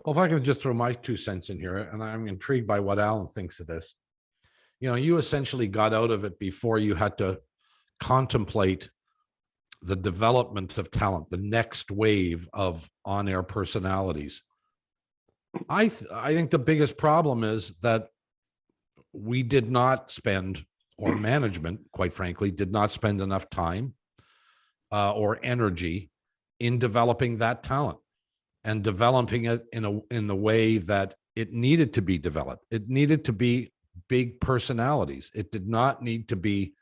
Well, if I can just throw my 2 cents in here, and I'm intrigued by what Allan thinks of this. You essentially got out of it before you had to contemplate the development of talent, the next wave of on-air personalities. I think the biggest problem is that we did not spend, or management, quite frankly, did not spend enough time or energy in developing that talent and developing it in the way that it needed to be developed. It needed to be big personalities. It did not need to be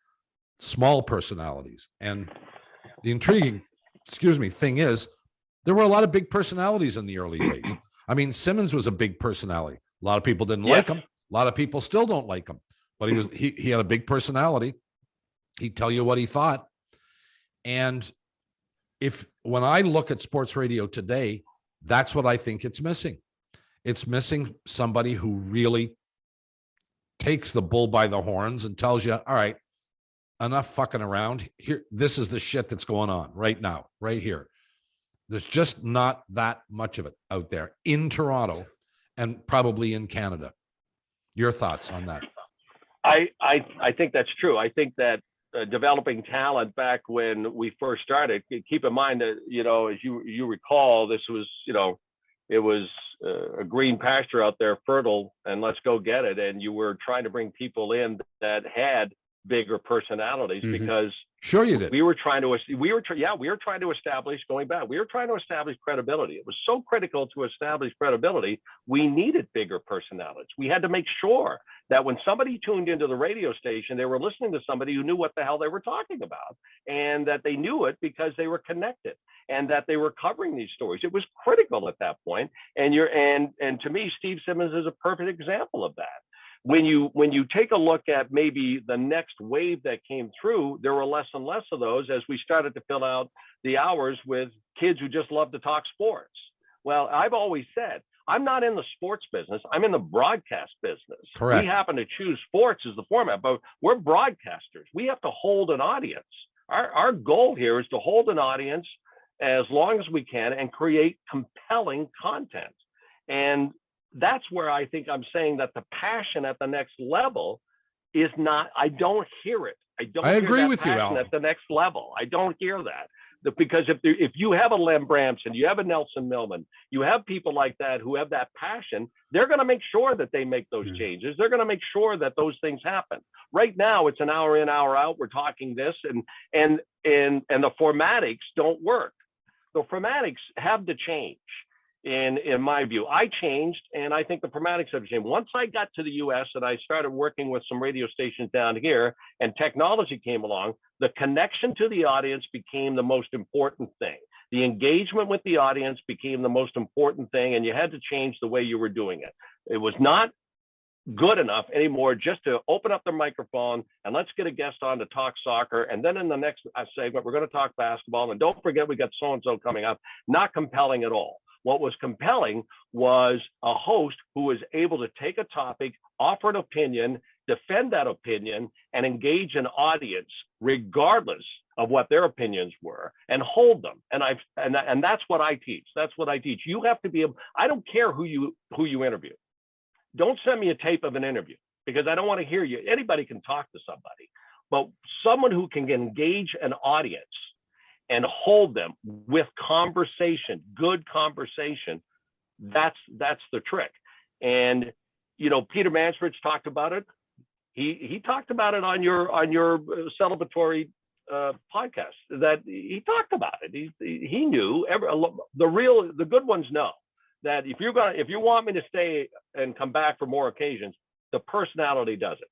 small personalities. And the intriguing, thing is, there were a lot of big personalities in the early days. I mean, Simmons was a big personality. A lot of people didn't like him. A lot of people still don't like him, but he had a big personality. He'd tell you what he thought. And when I look at sports radio today, that's what I think it's missing. It's missing somebody who really takes the bull by the horns and tells you, all right, enough fucking around here. This is the shit that's going on right now, right here. There's just not that much of it out there in Toronto and probably in Canada. Your thoughts on that? I think that's true. I think that developing talent back when we first started, keep in mind that, as you recall, this was, it was a green pasture out there, fertile, and let's go get it. And you were trying to bring people in that had bigger personalities, because sure you did. We were trying to establish, going back, we were trying to establish credibility. It was so critical to establish credibility. We needed bigger personalities. We had to make sure that when somebody tuned into the radio station, they were listening to somebody who knew what the hell they were talking about, and that they knew it because they were connected and that they were covering these stories. It was critical at that point. And to me, Steve Simmons is a perfect example of that. When you take a look at maybe the next wave that came through, there were less and less of those as we started to fill out the hours with kids who just love to talk sports. Well, I've always said, I'm not in the sports business. I'm in the broadcast business. Correct. We happen to choose sports as the format, but we're broadcasters. We have to hold an audience. Our goal here is to hold an audience as long as we can and create compelling content. And that's where I think I'm saying that the passion at the next level is not, I don't hear it. I agree with you, Allan. At the next level. I don't hear that. Because if you have a Lem Bramson, you have a Nelson Millman, you have people like that who have that passion, they're going to make sure that they make those changes. They're going to make sure that those things happen. Right now, it's an hour in, hour out. We're talking this, and the formatics don't work. The formatics have to change. In my view, I changed, and I think the formatics have changed. Once I got to the US and I started working with some radio stations down here and technology came along, the connection to the audience became the most important thing. The engagement with the audience became the most important thing, and you had to change the way you were doing it. It was not good enough anymore just to open up the microphone and let's get a guest on to talk soccer. And then in the next segment, we're going to talk basketball. And don't forget, we got so-and-so coming up. Not compelling at all. What was compelling was a host who was able to take a topic, offer an opinion, defend that opinion, and engage an audience regardless of what their opinions were, and hold them. And that's what I teach. That's what I teach. You have to be able, I don't care who you interview. Don't send me a tape of an interview because I don't want to hear you. Anybody can talk to somebody, but someone who can engage an audience and hold them with conversation, good conversation, that's the trick. And Peter Mansbridge talked about it. He talked about it on your celebratory podcast. That he talked about it. He knew the good ones know that if you want me to stay and come back for more occasions, the personality does it.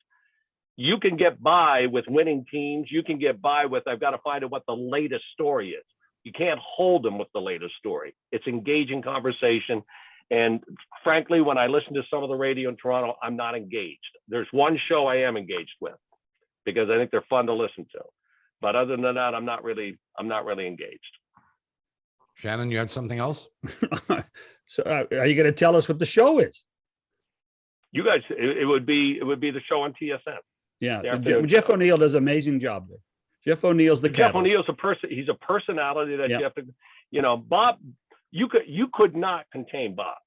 You can get by with winning teams. You can get by with, I've got to find out what the latest story is. You can't hold them with the latest story. It's engaging conversation. And frankly, when I listen to some of the radio in Toronto, I'm not engaged. There's one show I am engaged with because I think they're fun to listen to. But other than that, I'm not really engaged. Shannon, you had something else? So are you going to tell us what the show is? You guys, it would be the show on TSN. Yeah, Jeff O'Neill does an amazing job there. Jeff O'Neill's Jeff O'Neill's a person. He's a personality that you have to, Bob. You could not contain Bob.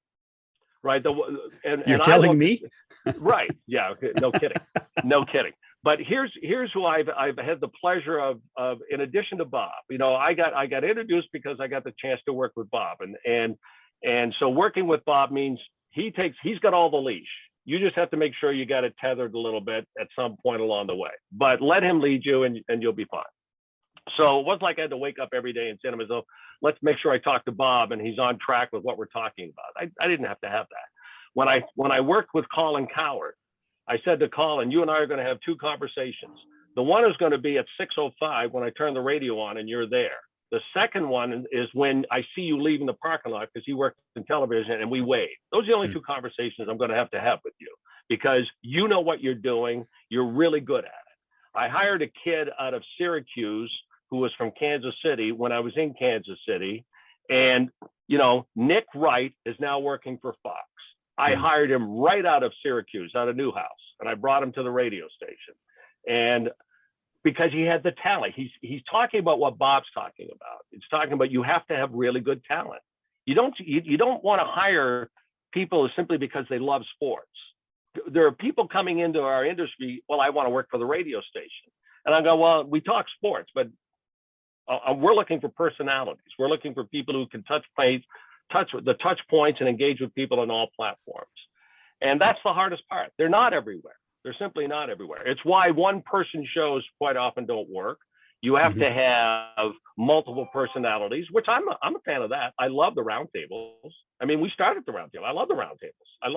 right? You're and I telling look, me? right? Yeah, okay, no kidding, no kidding. But here's who I've had the pleasure of in addition to Bob. You know, I got introduced because I got the chance to work with Bob, and so working with Bob means he's got all the leash. You just have to make sure you got it tethered a little bit at some point along the way. But let him lead you, and you'll be fine. So it wasn't like I had to wake up every day and say to myself, let's make sure I talk to Bob and he's on track with what we're talking about. I didn't have to have that. When I worked with Colin Coward, I said to Colin, you and I are going to have two conversations. The one is going to be at 6:05 when I turn the radio on and you're there. The second one is when I see you leaving the parking lot because you work in television and we wave. Those are the only two conversations I'm going to have with you because you know what you're doing. You're really good at it. I hired a kid out of Syracuse who was from Kansas City when I was in Kansas City. And, you know, Nick Wright is now working for Fox. I hired him right out of Syracuse, out of Newhouse, and I brought him to the radio station. And because he had the talent, he's talking about what Bob's talking about. It's talking about you have to have really good talent. You don't want to hire people simply because they love sports. There are people coming into our industry, well, I want to work for the radio station. And I go, well, we talk sports, but we're looking for personalities. We're looking for people who can touch points and engage with people on all platforms. And that's the hardest part. They're not everywhere. They're simply not everywhere. It's why one person shows quite often don't work. You have to have multiple personalities, which I'm a fan of that. I love the roundtables. I mean, we started the roundtable. I love the roundtables. I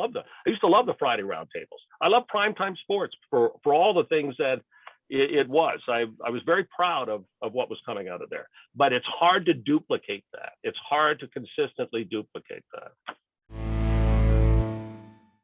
used to love the Friday roundtables. I love primetime sports for all the things that it was. I was very proud of what was coming out of there, but it's hard to duplicate that. It's hard to consistently duplicate that.